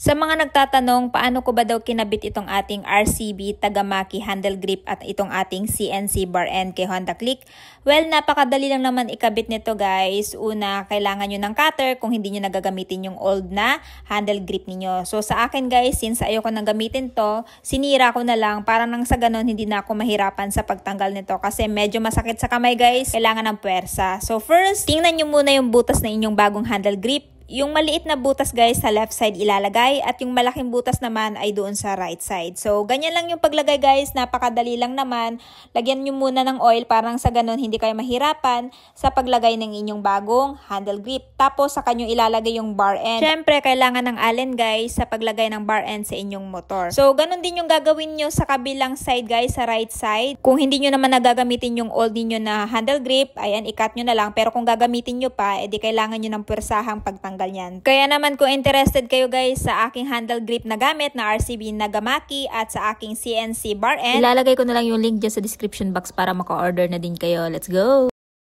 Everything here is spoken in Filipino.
Sa mga nagtatanong, paano ko ba daw kinabit itong ating RCB Tagamaki handle grip at itong ating CNC bar end kay Honda Click? Well, napakadali lang naman ikabit nito guys. Una, kailangan nyo ng cutter kung hindi nyo nagagamitin yung old na handle grip niyo. So sa akin guys, since ayoko nang gamitin to, sinira ko na lang para nang sa ganon hindi na ako mahirapan sa pagtanggal nito kasi medyo masakit sa kamay guys. Kailangan ng puwersa. So first, tingnan nyo muna yung butas na inyong bagong handle grip. Yung maliit na butas guys sa left side ilalagay at yung malaking butas naman ay doon sa right side. So ganyan lang yung paglagay guys, napakadali lang naman. Lagyan nyo muna ng oil parang sa ganun hindi kayo mahirapan sa paglagay ng inyong bagong handle grip. Tapos sa kanyo ilalagay yung bar end. Syempre kailangan ng allen guys sa paglagay ng bar end sa inyong motor. So ganun din yung gagawin nyo sa kabilang side guys, sa right side. Kung hindi nyo naman nagagamitin yung old niyo na handle grip, ayan i-cut nyo na lang. Pero kung gagamitin nyo pa, edi kailangan nyo ng puwersahang pagtanggal yan. Kaya naman kung interested kayo guys sa aking handle grip na gamit na RCB Tagamaki at sa aking CNC bar end, ilalagay ko na lang yung link dyan sa description box para maka-order na din kayo. Let's go!